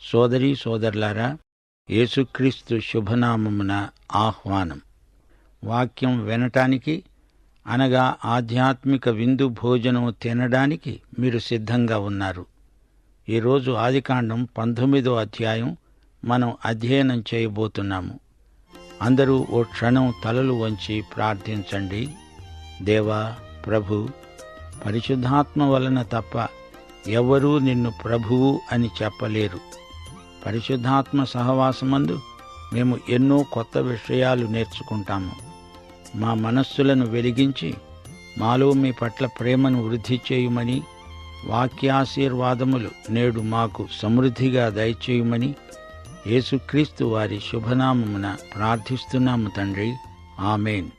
సోదరీ సోదరులారా, యేసుక్రీస్తు శుభనామమున ఆహ్వానం. వాక్యం వినటానికి అనగా ఆధ్యాత్మిక విందు భోజనం తినడానికి మీరు సిద్ధంగా ఉన్నారు. ఈరోజు ఆదికాండం 19వ అధ్యాయం మనం అధ్యయనం చేయబోతున్నాము. అందరూ ఓ క్షణం తలలు వంచి ప్రార్థించండి. దేవా, ప్రభు, పరిశుద్ధాత్మ వలన తప్ప ఎవ్వరూ నిన్ను ప్రభువు అని చెప్పలేరు. పరిశుద్ధాత్మ సహవాసమందు మేము ఎన్నో కొత్త విషయాలు నేర్చుకుంటాము. మా మనస్సులను వెలిగించి మాలో మీ పట్ల ప్రేమను వృద్ధి చేయుమని, వాక్యాశీర్వాదములు నేడు మాకు సమృద్ధిగా దయచేయుమని యేసుక్రీస్తు వారి శుభనామమున ప్రార్థిస్తున్నాము తండ్రి. ఆమేన్.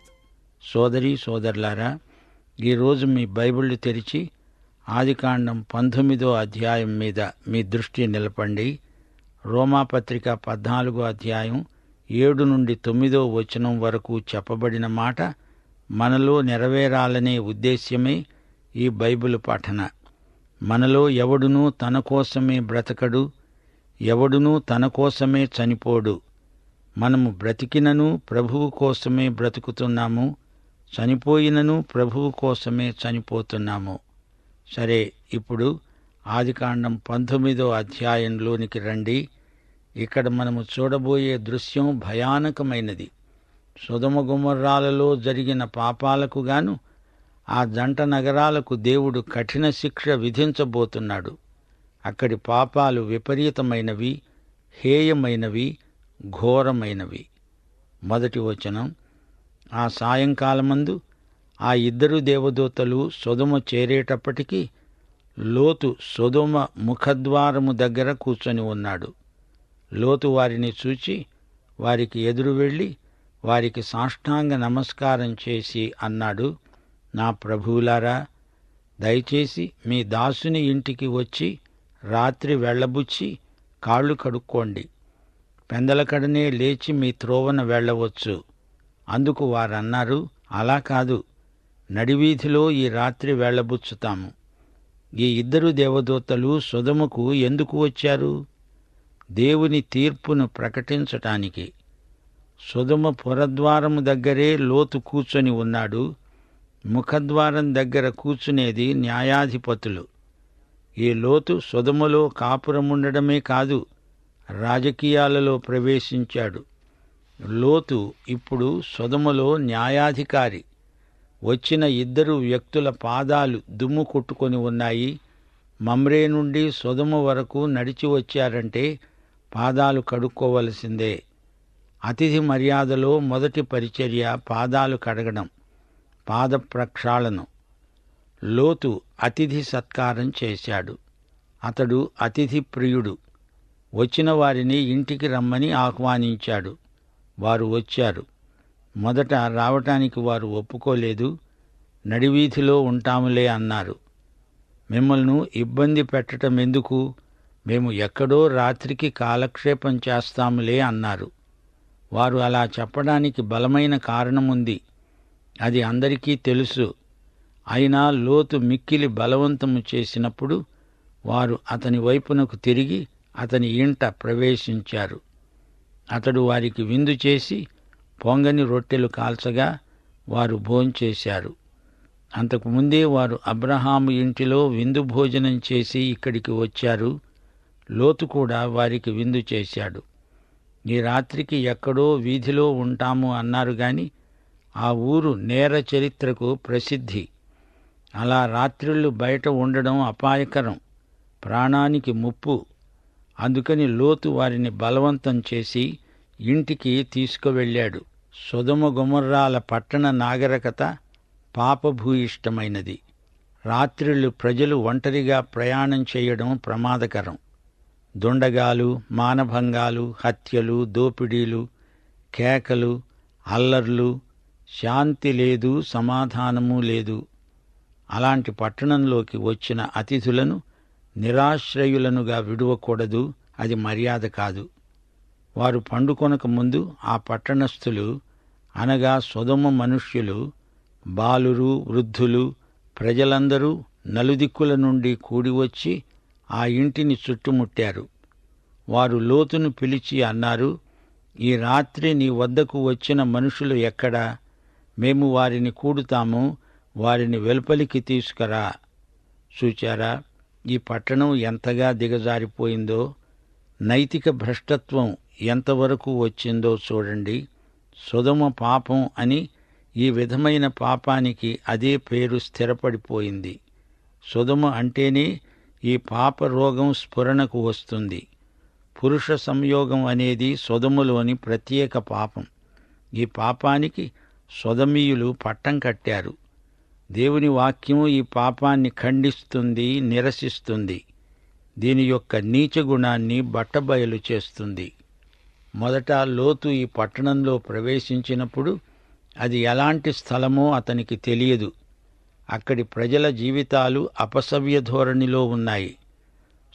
సోదరీ సోదరులారా, ఈరోజు మీ బైబిళ్ళు తెరిచి ఆదికాండం 19వ అధ్యాయం మీద మీ దృష్టి నిలపండి. రోమాపత్రిక 14వ అధ్యాయం 7 నుండి 9వ వచనం వరకు చెప్పబడిన మాట మనలో నెరవేరాలనే ఉద్దేశ్యమే ఈ బైబిల్ పఠన. మనలో ఎవడునూ తన కోసమే బ్రతకడు, ఎవడునూ తన కోసమే చనిపోడు. మనము బ్రతికినను ప్రభువు కోసమే బ్రతుకుతున్నాము, చనిపోయినను ప్రభువు కోసమే చనిపోతున్నాము. సరే, ఇప్పుడు ఆదికాండం 19వ అధ్యాయంలోనికి రండి. ఇక్కడ మనము చూడబోయే దృశ్యం భయానకమైనది. సొదొమ గొమొర్రాలలో జరిగిన పాపాలకు గాను ఆ జంట నగరాలకు దేవుడు కఠిన శిక్ష విధించబోతున్నాడు. అక్కడి పాపాలు విపరీతమైనవి, హేయమైనవి, ఘోరమైనవి. 1వ వచనం, ఆ సాయంకాలమందు ఆ ఇద్దరు దేవదూతలు సొదొమ చేరేటప్పటికి లోతు సొదొమ ముఖద్వారము దగ్గర కూర్చొని ఉన్నాడు. లోతు వారిని చూచి వారికి ఎదురు వెళ్ళి వారికి సాష్టాంగ నమస్కారం చేసి అన్నాడు, నా ప్రభువులారా, దయచేసి మీ దాసుని ఇంటికి వచ్చి రాత్రి వెళ్ళబుచ్చి కాళ్ళు కడుక్కోండి. పెందలకడనే లేచి మీ త్రోవన వెళ్ళవచ్చు. అందుకు వారన్నారు, అలా కాదు, నడివీధిలో ఈ రాత్రి వెళ్ళబుచ్చుతాము. ఈ ఇద్దరు దేవదూతలు సొదొమకు ఎందుకు వచ్చారు? దేవుని తీర్పును ప్రకటించటానికి. సొదొమ పురద్వారము దగ్గరే లోతు కూర్చొని ఉన్నాడు. ముఖద్వారం దగ్గర కూర్చునేది న్యాయాధిపతులు. ఈ లోతు సొదొమలో కాపురముండడమే కాదు, రాజకీయాలలో ప్రవేశించాడు. లోతు ఇప్పుడు సొదొమలో న్యాయాధికారి. వచ్చిన ఇద్దరు వ్యక్తుల పాదాలు దుమ్ము కొట్టుకొని ఉన్నాయి. మమ్రే నుండి సొదొమ వరకు నడిచి వచ్చారంటే పాదాలు కడుక్కోవలసిందే. అతిథి మర్యాదలో మొదటి పరిచర్య పాదాలు కడగడం, పాద ప్రక్షాళనం. లోతు అతిథి సత్కారం చేశాడు. అతడు అతిథి ప్రియుడు. వచ్చిన వారిని ఇంటికి రమ్మని ఆహ్వానించాడు. వారు వచ్చారు. మొదట రావటానికి వారు ఒప్పుకోలేదు. నడివీధిలో ఉంటాములే అన్నారు. మిమ్మల్ని ఇబ్బంది పెట్టటం ఎందుకు, మేము ఎక్కడో రాత్రికి కాలక్షేపం చేస్తాములే అన్నారు. వారు అలా చెప్పడానికి బలమైన కారణముంది. అది అందరికీ తెలుసు. అయినా లోతు మిక్కిలి బలవంతము చేసినప్పుడు వారు అతని వైపునకు తిరిగి అతని ఇంట ప్రవేశించారు. అతడు వారికి విందు చేసి పొంగని రొట్టెలు కాల్చగా వారు భోంచేశారు. అంతకుముందే వారు అబ్రహాము ఇంటిలో విందు భోజనం చేసి ఇక్కడికి వచ్చారు. లోతు కూడా వారికి విందు చేశాడు. ఈ రాత్రికి ఎక్కడో వీధిలో ఉంటాము అన్నారు గాని ఆ ఊరు నేర చరిత్రకు ప్రసిద్ధి. అలా రాత్రిళ్ళు బయట ఉండడం అపాయకరం, ప్రాణానికి ముప్పు. అందుకని లోతు వారిని బలవంతం చేసి ఇంటికి తీసుకువెళ్ళాడు. సొదొమ గొమొర్రాల పట్టణ నాగరికత పాపభూయిష్టమైనది. రాత్రిళ్ళు ప్రజలు ఒంటరిగా ప్రయాణం చేయడం ప్రమాదకరం. దుండగాలు, మానభంగాలు, హత్యలు, దోపిడీలు, కేకలు, అల్లర్లు, శాంతి లేదు, సమాధానము లేదు. అలాంటి పట్టణంలోకి వచ్చిన అతిథులను నిరాశ్రయులనుగా విడువకూడదు. అది మర్యాద కాదు. వారు పండుకొనక ముందు ఆ పట్టణస్థులు అనగా సొదొమ మనుష్యులు, బాలురు, వృద్ధులు, ప్రజలందరూ నలుదిక్కుల నుండి కూడివచ్చి ఆ ఇంటిని చుట్టుముట్టారు. వారు లోతును పిలిచి అన్నారు, ఈ రాత్రి నీ వద్దకు వచ్చిన మనుషులు ఎక్కడా? మేము వారిని కూడుతాము, వారిని వెలుపలికి తీసుకురా. చూచారా, ఈ పట్టణం ఎంతగా దిగజారిపోయిందో, నైతిక భ్రష్టత్వం ఎంతవరకు వచ్చిందో చూడండి. సొదొమ పాపం అని ఈ విధమైన పాపానికి అదే పేరు స్థిరపడిపోయింది. సొదొమ అంటేనే ఈ పాప రోగం స్ఫురణకు వస్తుంది. పురుష సంయోగం అనేది సొదొమలోని ప్రత్యేక పాపం. ఈ పాపానికి సొదమీయులు పట్టం కట్టారు. దేవుని వాక్యం ఈ పాపాన్ని ఖండిస్తుంది, నిరసిస్తుంది. దీని యొక్క నీచ గుణాన్ని బట్టబయలు చేస్తుంది. మొదట లోతు ఈ పట్టణంలో ప్రవేశించినప్పుడు అది ఎలాంటి స్థలమో అతనికి తెలియదు. అక్కడి ప్రజల జీవితాలు అపసవ్య ధోరణిలో ఉన్నాయి.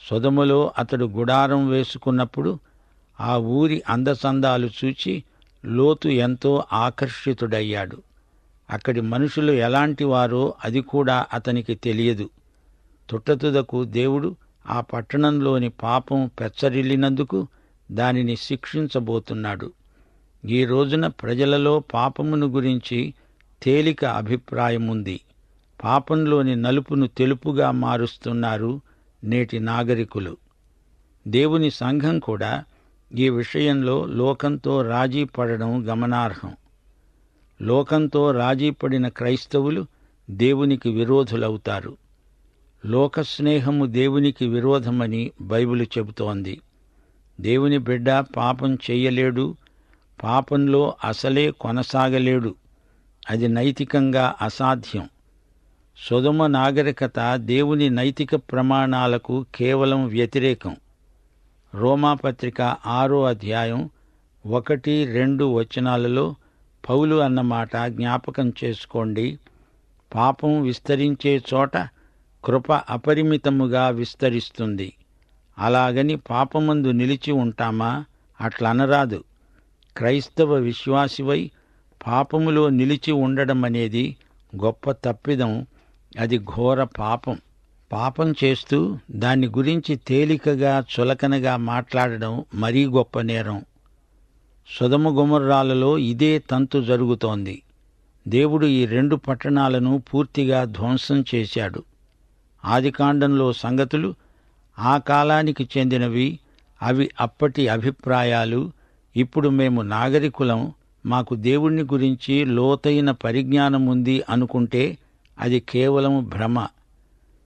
సొదొమలో అతడు గుడారం వేసుకున్నప్పుడు ఆ ఊరి అందచందాలు చూచి లోతు ఎంతో ఆకర్షితుడయ్యాడు. అక్కడి మనుషులు ఎలాంటి వారో అది కూడా అతనికి తెలియదు. తుట్టతుదకు దేవుడు ఆ పట్టణంలోని పాపం పెచ్చరిల్లినందుకు దానిని శిక్షించబోతున్నాడు. ఈ రోజున ప్రజలలో పాపమును గురించి తేలిక అభిప్రాయముంది. పాపంలోని నలుపును తెలుపుగా మారుస్తున్నారు నేటి నాగరికులు. దేవుని సంఘం కూడా ఈ విషయంలో లోకంతో రాజీ పడడం గమనార్హం. లోకంతో రాజీపడిన క్రైస్తవులు దేవునికి విరోధులవుతారు. లోకస్నేహము దేవునికి విరోధమని బైబిలు చెబుతోంది. దేవుని బిడ్డ పాపం చెయ్యలేడు, పాపంలో అసలే కొనసాగలేడు. అది నైతికంగా అసాధ్యం. సొదొమ నాగరికత దేవుని నైతిక ప్రమాణాలకు కేవలం వ్యతిరేకం. రోమాపత్రిక 6వ అధ్యాయం 1-2 వచనాలలో పౌలు అన్నమాట జ్ఞాపకం చేసుకోండి. పాపం విస్తరించే చోట కృప అపరిమితముగా విస్తరిస్తుంది. అలాగని పాపమందు నిలిచి ఉంటామా? అట్లనరాదు. క్రైస్తవ విశ్వాసివై పాపములో నిలిచి ఉండడమనేది గొప్ప తప్పిదం. అది ఘోర పాపం. పాపం చేస్తూ దాన్ని గురించి తేలికగా చులకనగా మాట్లాడడం మరీ గొప్ప నేరం. సొదొమ గొమొర్రాలలో ఇదే తంతు జరుగుతోంది. దేవుడు ఈ 2 పట్టణాలను పూర్తిగా ధ్వంసం చేశాడు. ఆదికాండంలో సంగతులు ఆ కాలానికి చెందినవి. అవి అప్పటి అభిప్రాయాలు. ఇప్పుడు మేము నాగరికులం, మాకు దేవుణ్ణి గురించి లోతైన పరిజ్ఞానముంది అనుకుంటే అది కేవలం భ్రమ.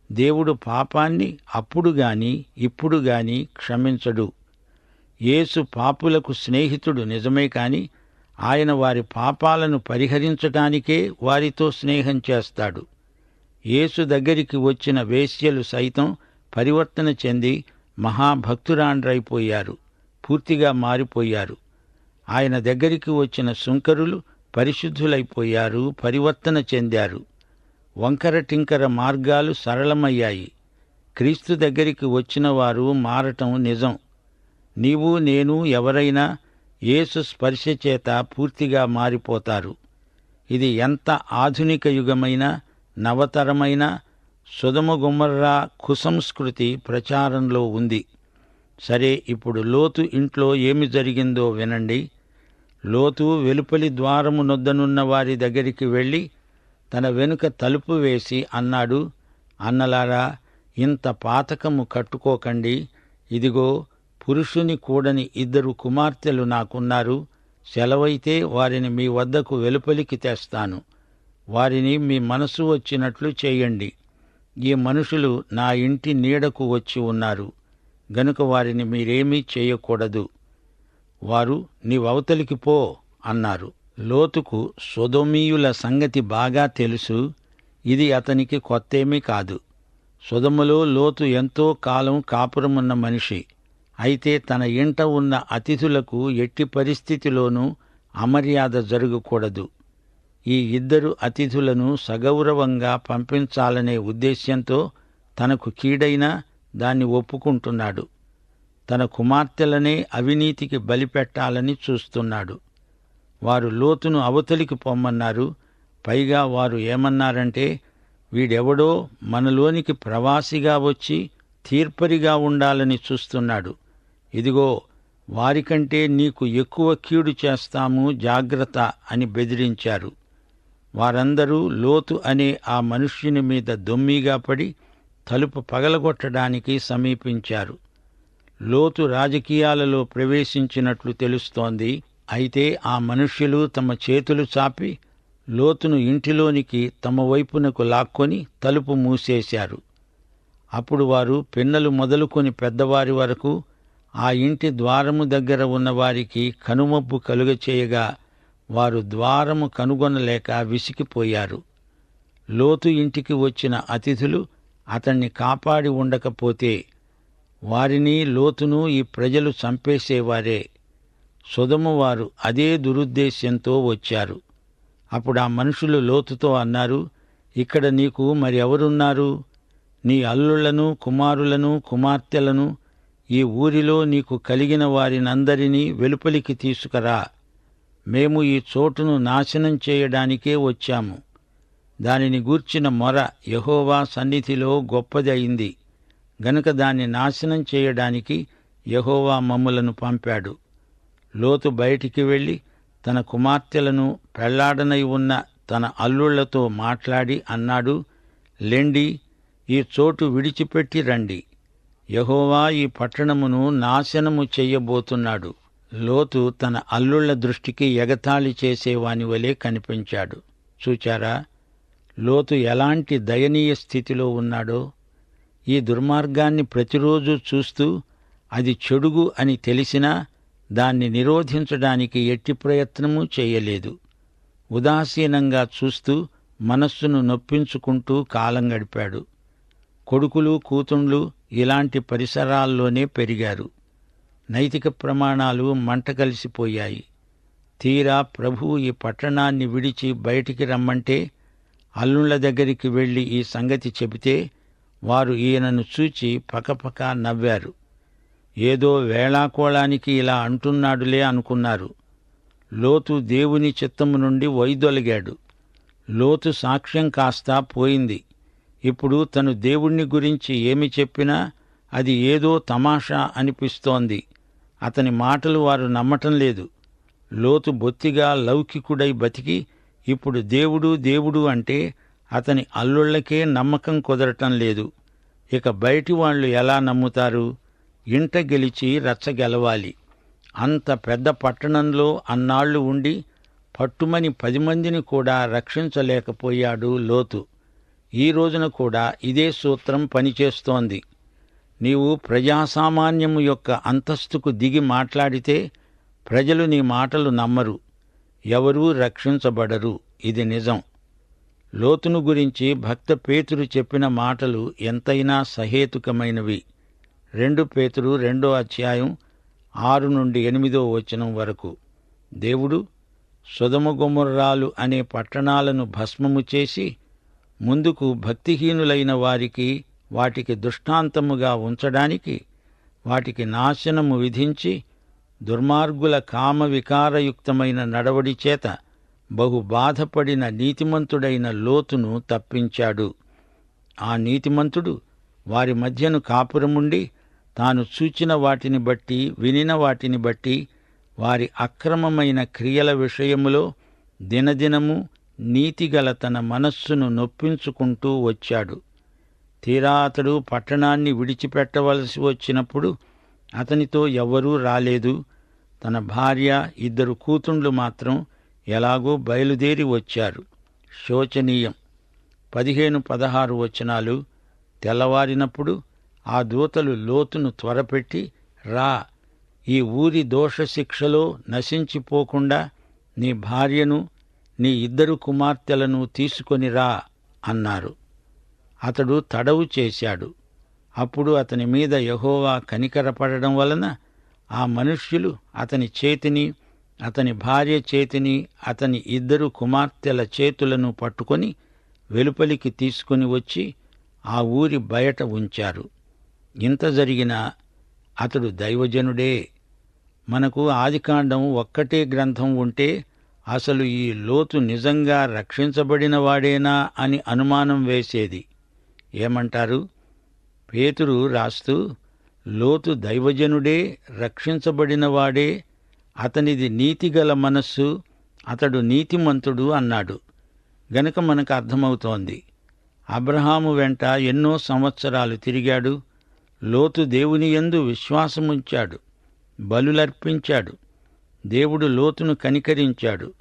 దేవుడు పాపాన్ని అప్పుడు గాని ఇప్పుడు గాని క్షమించడు. యేసు పాపులకు స్నేహితుడు నిజమే కాని ఆయన వారి పాపాలను పరిహరించటానికే వారితో స్నేహం చేస్తాడు. యేసు దగ్గరికి వచ్చిన వేశ్యలు సైతం పరివర్తన చెంది మహాభక్తురాండ్రైపోయారు, పూర్తిగా మారిపోయారు. ఆయన దగ్గరికి వచ్చిన సుంకరులు పరిశుద్ధులైపోయారు, పరివర్తన చెందారు. వంకర టింకర మార్గాలు సరళమయ్యాయి. క్రీస్తు దగ్గరికి వచ్చిన వారు మారటం నిజం. నీవు నేను ఎవరైనా యేసు స్పర్శ చేత పూర్తిగా మారిపోతారు. ఇది ఎంత ఆధునిక యుగమైనా నవతరమైనా సొదొమ గొమొర్రా కుసంస్కృతి ప్రచారంలో ఉంది. సరే, ఇప్పుడు లోతు ఇంట్లో ఏమి జరిగిందో వినండి. లోతు వెలుపలి ద్వారము నొద్దనున్న వారి దగ్గరికి వెళ్ళి తన వెనుక తలుపు వేసి అన్నాడు, అన్నలారా, ఇంత పాతకము కట్టుకోకండి. ఇదిగో, పురుషుని కూడని 2 కుమార్తెలు నాకున్నారు. సెలవైతే వారిని మీ వద్దకు వెలుపలికి తెస్తాను. వారిని మీ మనసు వచ్చినట్లు చేయండి. ఈ మనుషులు నా ఇంటి నీడకు వచ్చి ఉన్నారు గనుక వారిని మీరేమీ చేయకూడదు. వారు నీవవతలికి పో అన్నారు. లోతుకు సొదొమీయుల సంగతి బాగా తెలుసు. ఇది అతనికి కొత్తేమీ కాదు. సొదొమలో లోతు ఎంతో కాలం కాపురమున్న మనిషి. అయితే తన ఇంట ఉన్న అతిథులకు ఎట్టి పరిస్థితిలోనూ అమర్యాద జరగకూడదు. ఈ 2 అతిథులను సగౌరవంగా పంపించాలనే ఉద్దేశ్యంతో తనకు కీడైనా దాన్ని ఒప్పుకుంటున్నాడు. తన కుమార్తెలనే అవినీతికి బలిపెట్టాలని చూస్తున్నాడు. వారు లోతును అవతలికి పొమ్మన్నారు. పైగా వారు ఏమన్నారంటే, వీడెవడో మనలోనికి ప్రవాసిగా వచ్చి తీర్పరిగా ఉండాలని చూస్తున్నాడు. ఇదిగో, వారికంటే నీకు ఎక్కువ కీడు చేస్తాము, జాగ్రత్త అని బెదిరించారు. వారందరూ లోతు అనే ఆ మనుష్యుని మీద దొమ్మీగా పడి తలుపు పగలగొట్టడానికి సమీపించారు. లోతు రాజకీయాలలో ప్రవేశించినట్లు తెలుస్తోంది. అయితే ఆ మనుష్యులు తమ చేతులు చాపి లోతును ఇంటిలోనికి తమ వైపునకు లాక్కొని తలుపు మూసేశారు. అప్పుడు వారు పిన్నలు మొదలుకొని పెద్దవారి వరకు ఆ ఇంటి ద్వారము దగ్గర ఉన్నవారికి కనుమబ్బు కలుగచేయగా వారు ద్వారము కనుగొనలేక విసిగిపోయారు. లోతు ఇంటికి వచ్చిన అతిథులు అతణ్ణి కాపాడి ఉండకపోతే వారిని, లోతును ఈ ప్రజలు చంపేసేవారే. సొదొమ వారు అదే దురుద్దేశ్యంతో వచ్చారు. అప్పుడు ఆ మనుషులు లోతుతో అన్నారు, ఇక్కడ నీకు మరి ఎవరున్నారు? నీ అల్లుళ్లను, కుమారులను, కుమార్తెలను, ఈ ఊరిలో నీకు కలిగిన వారినందరినీ వెలుపలికి తీసుకురా. మేము ఈ చోటును నాశనం చేయడానికే వచ్చాము. దానిని గూర్చిన మొర యెహోవా సన్నిధిలో గొప్పది అయింది గనుక దాన్ని నాశనం చేయడానికి యెహోవా మమ్ములను పంపాడు. లోతు బయటికి వెళ్లి తన కుమార్తెలను, పెళ్లాడనై ఉన్న తన అల్లుళ్లతో మాట్లాడి అన్నాడు, లెండి, ఈ చోటు విడిచిపెట్టి రండి. యెహోవా ఈ పట్టణమును నాశనము చెయ్యబోతున్నాడు. లోతు తన అల్లుళ్ల దృష్టికి ఎగతాళి చేసేవాని వలె కనిపించాడు. చూచారా, లోతు ఎలాంటి దయనీయ స్థితిలో ఉన్నాడో. ఈ దుర్మార్గాన్ని ప్రతిరోజు చూస్తూ అది చెడుగు అని తెలిసినా దాన్ని నిరోధించడానికి ఎట్టి ప్రయత్నమూ చేయలేదు. ఉదాసీనంగా చూస్తూ మనస్సును నొప్పించుకుంటూ కాలం గడిపాడు. కొడుకులు, కూతుండ్లు ఇలాంటి పరిసరాల్లోనే పెరిగారు. నైతిక ప్రమాణాలు మంట కలిసిపోయాయి. తీరా ప్రభువు ఈ పట్టణాన్ని విడిచి బయటికి రమ్మంటే అల్లుళ్ల దగ్గరికి వెళ్లి ఈ సంగతి చెబితే వారు ఈయనను చూచి పకపక నవ్వారు. ఏదో వేళాకోళానికి ఇలా అంటున్నాడులే అనుకున్నారు. లోతు దేవుని చిత్తము నుండి వైదొలిగాడు. లోతు సాక్ష్యం కాస్తా పోయింది. ఇప్పుడు తను దేవుణ్ణి గురించి ఏమి చెప్పినా అది ఏదో తమాషా అనిపిస్తోంది. అతని మాటలు వారు నమ్మటం లేదు. లోతు బొత్తిగా లౌకికుడై బతికి ఇప్పుడు దేవుడు దేవుడు అంటే అతని అల్లుళ్లకే నమ్మకం కుదరటం లేదు. ఇక బయటి వాళ్లు ఎలా నమ్ముతారు? ఇంట గెలిచి రచ్చగెలవాలి. అంత పెద్ద పట్టణంలో అన్నాళ్లు ఉండి పట్టుమని 10 మందిని కూడా రక్షించలేకపోయాడు లోతు. ఈ రోజున కూడా ఇదే సూత్రం పనిచేస్తోంది. నీవు ప్రజాసామాన్యము యొక్క అంతస్తుకు దిగి మాట్లాడితే ప్రజలు నీ మాటలు నమ్మరు. ఎవరూ రక్షించబడరు. ఇది నిజం. లోతును గురించి భక్త పేతురు చెప్పిన మాటలు ఎంతైనా సహేతుకమైనవి. 2 పేతురు 2వ అధ్యాయం 6-8 వరకు. దేవుడు సొదొమ గొమొర్రాలు అనే పట్టణాలను భస్మము చేసి ముందుకు భక్తిహీనులైన వారికి వాటికి దృష్టాంతముగా ఉంచడానికి వాటికి నాశనము విధించి దుర్మార్గుల కామ వికారయుక్తమైన నడవడి చేత బహు బాధపడిన నీతిమంతుడైన లోతును తప్పించాడు. ఆ నీతిమంతుడు వారి మధ్యను కాపురముండి తాను చూచిన వాటిని బట్టి, వినిన వాటిని బట్టి వారి అక్రమమైన క్రియల విషయములో దినదినము నీతిగల తన మనస్సును నొప్పించుకుంటూ వచ్చాడు. తీరా అతడు పట్టణాన్ని విడిచిపెట్టవలసి వచ్చినప్పుడు అతనితో ఎవ్వరూ రాలేదు. తన భార్య, 2 కూతుండ్లు మాత్రం ఎలాగో బయలుదేరి వచ్చారు. శోచనీయం. 15-16 తెల్లవారినప్పుడు ఆ దూతలు లోతును త్వరపెట్టి, రా, ఈ ఊరి దోషశిక్షలో నశించిపోకుండా నీ భార్యను, నీ 2 కుమార్తెలను తీసుకొని రా అన్నారు. అతడు తడవు చేశాడు. అప్పుడు అతని మీద యెహోవా కనికరపడడం వలన ఆ మనుష్యులు అతని చేతిని, అతని భార్య చేతిని, అతని 2 కుమార్తెల చేతులను పట్టుకొని వెలుపలికి తీసుకుని వచ్చి ఆ ఊరి బయట ఉంచారు. ఇంత జరిగినా అతడు దైవజనుడే. మనకు ఆదికాండం ఒక్కటే గ్రంథం ఉంటే అసలు ఈ లోతు నిజంగా రక్షించబడినవాడేనా అని అనుమానం వేసేది. ఏమంటారు? పేతురు రాస్తూ, లోతు దైవజనుడే, రక్షించబడినవాడే, అతనిది నీతిగల మనస్సు, అతడు నీతిమంతుడు అన్నాడు. గనుక మనకు అర్థమవుతోంది, అబ్రహాము వెంట ఎన్నో సంవత్సరాలు తిరిగాడు. లోతు దేవుని యందు విశ్వాసముంచాడు, బలులర్పించాడు. దేవుడు లోతును కనికరించాడు.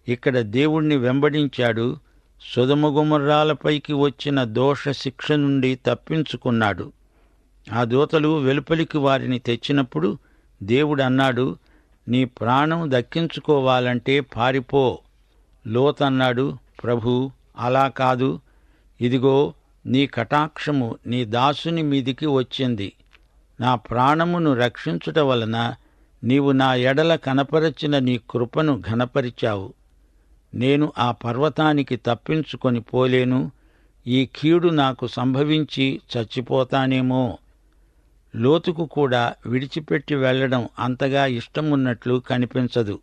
ఇక్కడ దేవుణ్ణి వెంబడించాడు. సొదొమ గొమొర్రాలపైకి వచ్చిన దోష శిక్ష నుండి తప్పించుకున్నాడు. ఆ దూతలు వెలుపలికి వారిని తెచ్చినప్పుడు దేవుడు అన్నాడు, నీ ప్రాణం దక్కించుకోవాలంటే పారిపో. లోతన్నాడు, ప్రభూ, అలా కాదు. ఇదిగో, నీ కటాక్షము నీ దాసుని మీదికి వచ్చింది. నా ప్రాణమును రక్షించుట వలన నీవు నా ఎడల కనపరచిన నీ కృపను ఘనపరిచావు. నేను ఆ పర్వతానికి తప్పించుకొని పోలేను. ఈ కీడు నాకు సంభవించి చచ్చిపోతానేమో. లోతుకు కూడా విడిచిపెట్టి వెళ్లడం అంతగా ఇష్టమున్నట్లు కనిపించదు.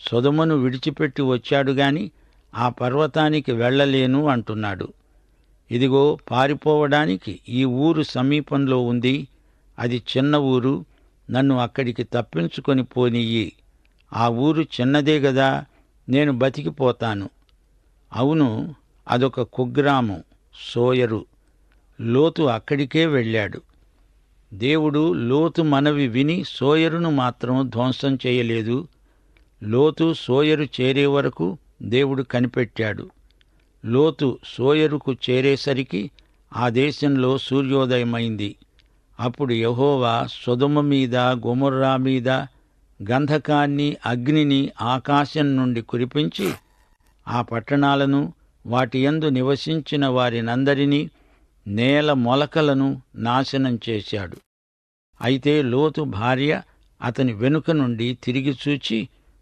సొదొమను విడిచిపెట్టి వచ్చాడుగాని ఆ పర్వతానికి వెళ్లలేను అంటున్నాడు. ఇదిగో, పారిపోవడానికి ఈ ఊరు సమీపంలో ఉంది. అది చిన్న ఊరు. నన్ను అక్కడికి తప్పించుకొని పోనియ్యి. ఆ ఊరు చిన్నదే గదా, నేను బతికిపోతాను. అవును, అదొక కుగ్రామం, సోయరు. లోతు అక్కడికే వెళ్ళాడు. దేవుడు లోతు మనవి విని సోయరును మాత్రం ధ్వంసం చేయలేదు. లోతు సోయరు చేరే వరకు దేవుడు కనిపెట్టాడు. లోతు సోయరుకు చేరేసరికి ఆ దేశంలో సూర్యోదయమైంది. అప్పుడు యెహోవా సొదొమ మీద, గొమొర్రా మీద గంధకాన్ని, అగ్నిని ఆకాశం నుండి కురిపించి ఆ పట్టణాలను, వాటియందు నివసించిన వారినందరినీ, నేల మొలకలను నాశనం చేశాడు. అయితే లోతు భార్య అతని వెనుక నుండి తిరిగి చూచి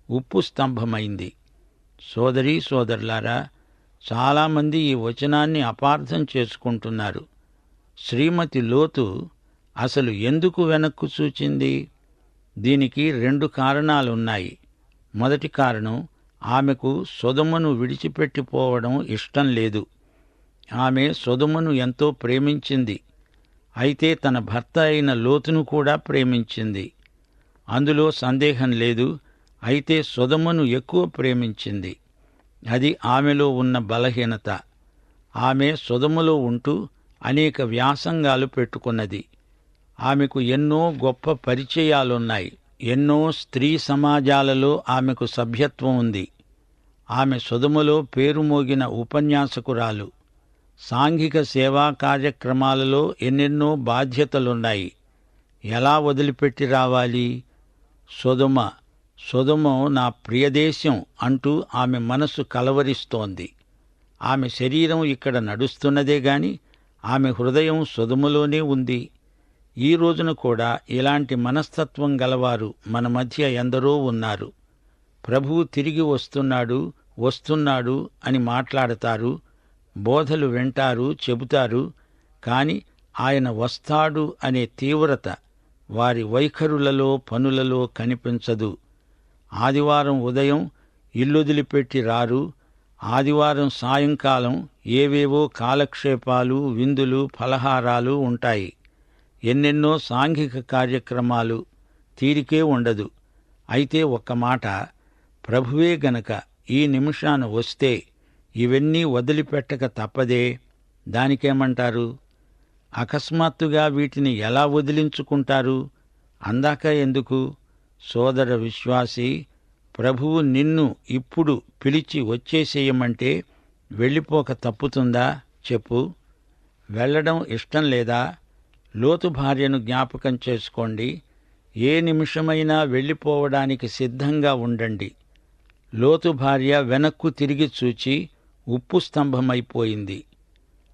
ఉప్పు స్తంభమైంది. సోదరీ సోదరులారా, చాలామంది ఈ వచనాన్ని అపార్థం చేసుకుంటున్నారు. శ్రీమతి లోతు అసలు ఎందుకు వెనక్కు చూచింది? దీనికి 2 కారణాలున్నాయి. మొదటి కారణం, ఆమెకు సొదొమను విడిచిపెట్టిపోవడం ఇష్టం లేదు. ఆమె సొదొమను ఎంతో ప్రేమించింది. అయితే తన భర్త అయిన లోతును కూడా ప్రేమించింది. అందులో సందేహం లేదు. అయితే సొదొమను ఎక్కువ ప్రేమించింది. అది ఆమెలో ఉన్న బలహీనత. ఆమె సొదొమలో ఉంటూ అనేక వ్యాసంగాలు పెట్టుకున్నది. ఆమెకు ఎన్నో గొప్ప పరిచయాలున్నాయి. ఎన్నో స్త్రీ సమాజాలలో ఆమెకు సభ్యత్వం ఉంది. ఆమె సొదొమలో పేరుమోగిన ఉపన్యాసకురాలు. సాంఘిక సేవా కార్యక్రమాలలో ఎన్నెన్నో బాధ్యతలున్నాయి. ఎలా వదిలిపెట్టి రావాలి? సొదొమ, సొదొమ నా ప్రియదేశం అంటూ ఆమె మనసు కలవరిస్తోంది. ఆమె శరీరం ఇక్కడ నడుస్తున్నదే గాని ఆమె హృదయం సొదొమలోనే ఉంది. ఈ రోజున కూడా ఇలాంటి మనస్తత్వం గలవారు మన మధ్య ఎందరో ఉన్నారు. ప్రభువు తిరిగి వస్తున్నాడు, వస్తున్నాడు అని మాట్లాడతారు, బోధలు వింటారు, చెబుతారు. కాని ఆయన వస్తాడు అనే తీవ్రత వారి వైఖరులలో, పనులలో కనిపించదు. ఆదివారం ఉదయం ఇల్లొదిలిపెట్టి రారు. ఆదివారం సాయంకాలం ఏవేవో కాలక్షేపాలు, విందులు, ఫలహారాలు ఉంటాయి. ఎన్నెన్నో సాంఘిక కార్యక్రమాలు. తీరికే ఉండదు. అయితే ఒక్క మాట, ప్రభువే గనక ఈ నిమిషాన వస్తే ఇవన్నీ వదిలిపెట్టక తప్పదే. దానికేమంటారు? అకస్మాత్తుగా వీటిని ఎలా వదిలించుకుంటారు? అందాక ఎందుకు? సోదర విశ్వాసీ, ప్రభువు నిన్ను ఇప్పుడు పిలిచి వచ్చేసేయమంటే వెళ్ళిపోక తప్పుతుందా చెప్పు? వెళ్లడం ఇష్టం లేదా? లోతు భార్యను జ్ఞాపకం చేసుకోండి. ఏ నిమిషమైనా వెళ్ళిపోవడానికి సిద్ధంగా ఉండండి. లోతు భార్య వెనక్కు తిరిగి చూచి ఉప్పు స్తంభమైపోయింది.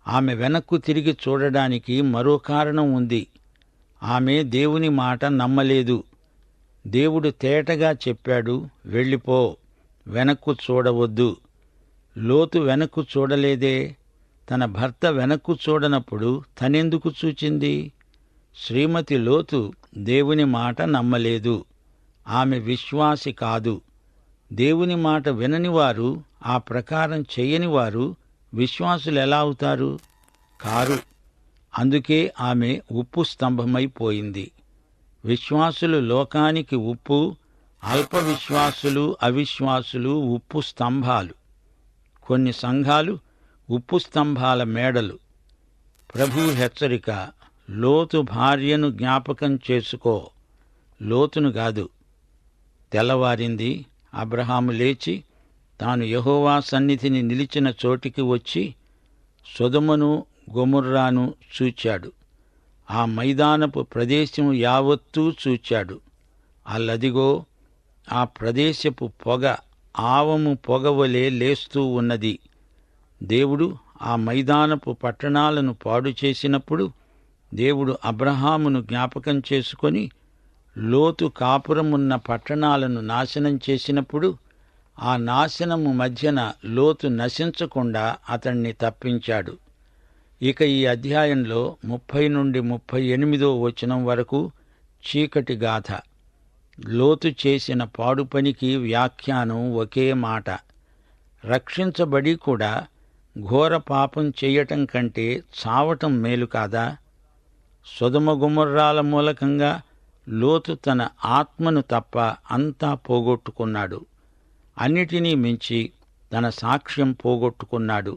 ఆమె వెనక్కు తిరిగి చూడడానికి మరో కారణం ఉంది. ఆమె దేవుని మాట నమ్మలేదు. దేవుడు తేటగా చెప్పాడు, వెళ్ళిపో, వెనక్కు చూడవద్దు. లోతు వెనక్కు చూడలేదే. తన భర్త వెనక్కు చూడనప్పుడు తనెందుకు చూచింది? శ్రీమతి లోతు దేవుని మాట నమ్మలేదు. ఆమె విశ్వాసి కాదు. దేవుని మాట విననివారు, ఆ ప్రకారం చెయ్యనివారు విశ్వాసులెలా అవుతారు? కారు. అందుకే ఆమె ఉప్పు స్తంభమైపోయింది. విశ్వాసులు లోకానికి ఉప్పు, అల్ప విశ్వాసులు అవిశ్వాసులు ఉప్పు స్తంభాలు. కొన్ని సంఘాలు ఉప్పు స్తంభాల మేడలు. ప్రభువు హెచ్చరిక: లోతు భార్యను జ్ఞాపకం చేసుకో. లోతును కాదు. తెల్లవారింది. అబ్రహాము లేచి తాను యెహోవా సన్నిధిని నిలిచిన చోటికి వచ్చి సొదొమను గొమొర్రాను చూచాడు. ఆ మైదానపు ప్రదేశం యావత్తూ చూచాడు. అల్లదిగో, ఆ ప్రదేశపు పొగ ఆవము పొగవలే లేస్తూ ఉన్నది. దేవుడు ఆ మైదానపు పట్టణాలను పాడు చేసినప్పుడు దేవుడు అబ్రహామును జ్ఞాపకం చేసుకొని లోతు కాపురమున్న పట్టణాలను నాశనం చేసినప్పుడు ఆ నాశనము మధ్యన లోతు నశించకుండా అతణ్ణి తప్పించాడు. ఇక ఈ అధ్యాయంలో 30 నుండి 38 వచనం వరకు చీకటి గాథ. లోతు చేసిన పాడు పనికి వ్యాఖ్యానం ఒకే మాట. రక్షించబడి కూడా ఘోర పాపం చెయ్యటం కంటే చావటం మేలు కాదా? సొదొమ గొమొర్రాల మూలకంగా లోతు తన ఆత్మను తప్ప అంతా పోగొట్టుకున్నాడు. అన్నిటినీ మించి తన సాక్ష్యం పోగొట్టుకున్నాడు.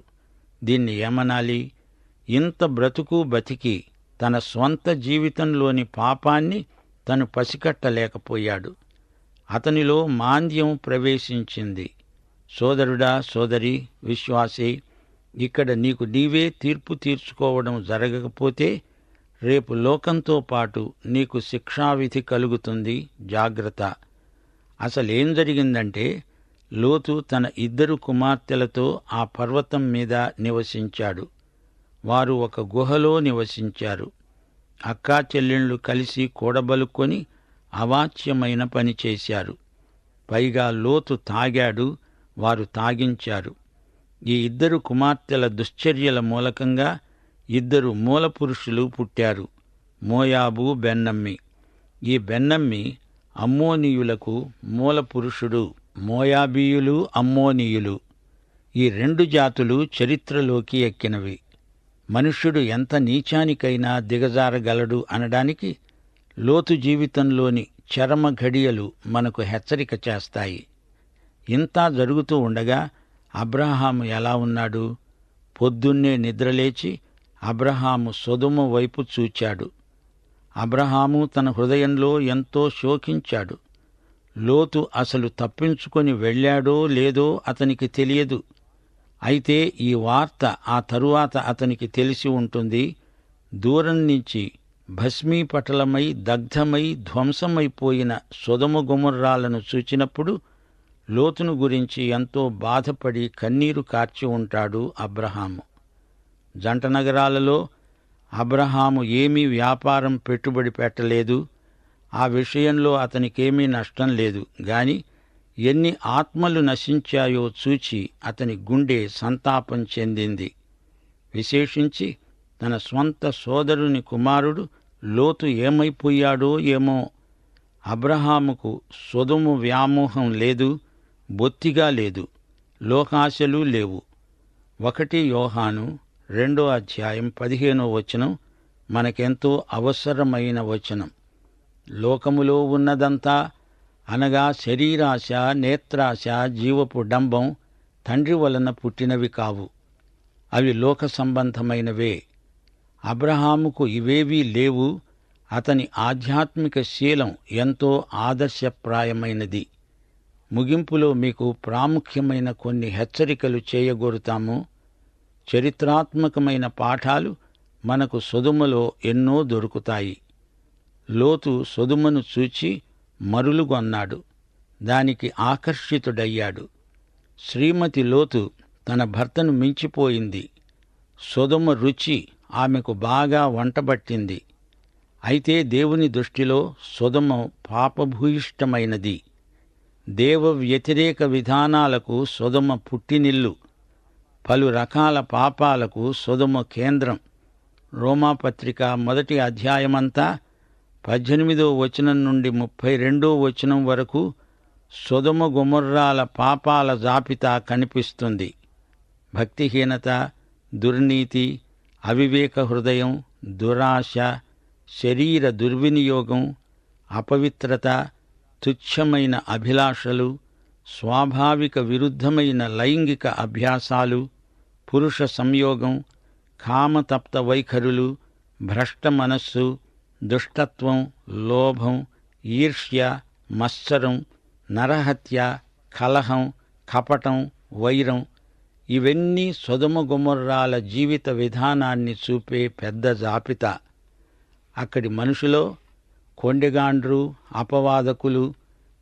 దీన్ని ఏమనాలి? ఇంత బ్రతుకు బతికి తన స్వంత జీవితంలోని పాపాన్ని తను పసికట్టలేకపోయాడు. అతనిలో మాంద్యం ప్రవేశించింది. సోదరుడా, సోదరి, విశ్వాసి, ఇక్కడ నీకు నీవే తీర్పు తీర్చుకోవడం జరగకపోతే రేపు లోకంతో పాటు నీకు శిక్షావిధి కలుగుతుంది. జాగ్రత్త. అసలేం జరిగిందంటే, లోతు తన 2 కుమార్తెలతో ఆ పర్వతం మీద నివసించాడు. వారు ఒక గుహలో నివసించారు. అక్కా చెల్లెళ్ళు కలిసి కూడబలుక్కొని అవాచ్యమైన పని చేశారు. పైగా లోతు తాగాడు, వారు తాగించారు. ఈ 2 కుమార్తెల దుశ్చర్యల మూలకంగా 2 మూలపురుషులు పుట్టారు: మోయాబు, బెన్నమ్మి. ఈ బెన్నమ్మి అమ్మోనీయులకు మూలపురుషుడు. మోయాబీయులు, అమ్మోనీయులు ఈ 2 జాతులు చరిత్రలోకి ఎక్కినవి. మనుష్యుడు ఎంత నీచానికైనా దిగజారగలడు అనడానికి లోతు జీవితంలోని చరమ ఘడియలు మనకు హెచ్చరిక చేస్తాయి. ఇంతా జరుగుతూ ఉండగా అబ్రహాము ఎలా ఉన్నాడు? పొద్దున్నే నిద్రలేచి అబ్రహాము సొదొమ వైపు చూచాడు. అబ్రహాము తన హృదయంలో ఎంతో శోకించాడు. లోతు అసలు తప్పించుకొని వెళ్ళాడో లేదో అతనికి తెలియదు. అయితే ఈ వార్త ఆ తరువాత అతనికి తెలిసి ఉంటుంది. దూరం నుంచి భస్మీపటలమై దగ్ధమై ధ్వంసమైపోయిన సొదొమ గొమొర్రాలను చూచినప్పుడు లోతును గురించి ఎంతో బాధపడి కన్నీరు కార్చి ఉంటాడు అబ్రహాము. జంట నగరాలలో అబ్రహాము ఏమీ వ్యాపారం పెట్టుబడి పెట్టలేదు. ఆ విషయంలో అతనికేమీ నష్టం లేదు. గాని ఎన్ని ఆత్మలు నశించాయో చూచి అతని గుండె సంతాపం చెందింది. విశేషించి తన స్వంత సోదరుని కుమారుడు లోతు ఏమైపోయాడో ఏమో. అబ్రహాముకు సొదొమ వ్యామోహం లేదు, బొత్తిగా లేదు. లోకాశలు లేవు. 1 యోహాను 2వ అధ్యాయం 15వ వచనం మనకెంతో అవసరమైన వచనం. లోకములో ఉన్నదంతా అనగా శరీరాశ, నేత్రాశ, జీవపు డంబం తండ్రి వలన పుట్టినవి కావు. అవి లోక సంబంధమైనవే. అబ్రహాముకు ఇవేవీ లేవు. అతని ఆధ్యాత్మిక శీలం ఎంతో ఆదర్శప్రాయమైనది. ముగింపులో మీకు ప్రాముఖ్యమైన కొన్ని హెచ్చరికలు చేయగోరుతాము. చరిత్రాత్మకమైన పాఠాలు మనకు సొదొమలో ఎన్నో దొరుకుతాయి. లోతు సొదొమను చూచి మరులుగొన్నాడు. దానికి ఆకర్షితుడయ్యాడు. శ్రీమతి లోతు తన భర్తను మించిపోయింది. సొదొమ రుచి ఆమెకు బాగా వంటబట్టింది. అయితే దేవుని దృష్టిలో సొదొమ పాపభూయిష్టమైనది. దేవ వ్యతిరేక విధానాలకు సొదొమ పుట్టినిల్లు. పలు రకాల పాపాలకు సొదొమ కేంద్రం. రోమాపత్రిక 1వ అధ్యాయమంతా 18వ వచనం నుండి 32వ వచనం వరకు సొదొమ గొమొర్రాల పాపాల జాబితా కనిపిస్తుంది. భక్తిహీనత, దుర్నీతి, అవివేక హృదయం, దురాశ, శరీర దుర్వినియోగం, అపవిత్రత, తుచ్చమైన అభిలాషలు, స్వాభావిక విరుద్ధమైన లైంగిక అభ్యాసాలు, పురుష సంయోగం, కామతప్త వైఖరులు, భ్రష్ట మనస్సు, దుష్టత్వం, లోభం, ఈర్ష్య, మత్సరం, నరహత్య, కలహం, కపటం, వైరం ఇవన్నీ సొదొమ గొమొర్రాల జీవిత విధానాన్ని చూపే పెద్ద జాబితా. అక్కడి మనుషులో కొండెగాండ్రు, అపవాదకులు,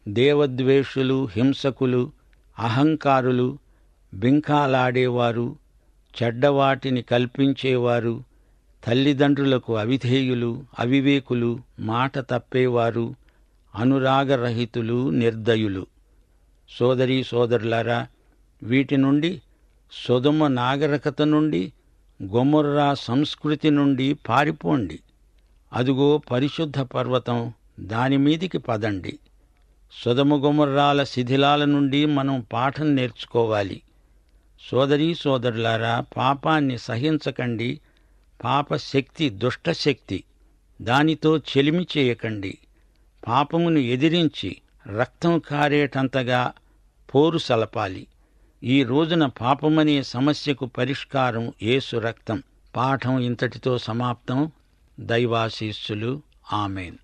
దేవద్వేషులు, హింసకులు, అహంకారులు, బింకాలాడేవారు, చెడ్డవాటిని కల్పించేవారు, తల్లిదండ్రులకు అవిధేయులు, అవివేకులు, మాట తప్పేవారు, అనురాగరహితులు, నిర్దయులు. సోదరీ సోదరులారా, వీటి నుండి, సొదొమ నాగరికత నుండి, గొమొర్రా సంస్కృతి నుండి పారిపోండి. అదుగో పరిశుద్ధ పర్వతం, దానిమీదికి పదండి. సొదొమ గొమొర్రాల శిథిలాల నుండి మనం పాఠం నేర్చుకోవాలి. సోదరీ సోదరులారా, పాపాన్ని సహించకండి. పాపశక్తి దుష్టశక్తి, దానితో చెలిమి చేయకండి. పాపమును ఎదిరించి రక్తం కారేటంతగా పోరు సలపాలి. ఈ రోజున పాపమనే సమస్యకు పరిష్కారం యేసు రక్తం. పాఠం ఇంతటితో సమాప్తం. దైవాశీస్సులు. ఆమేన్.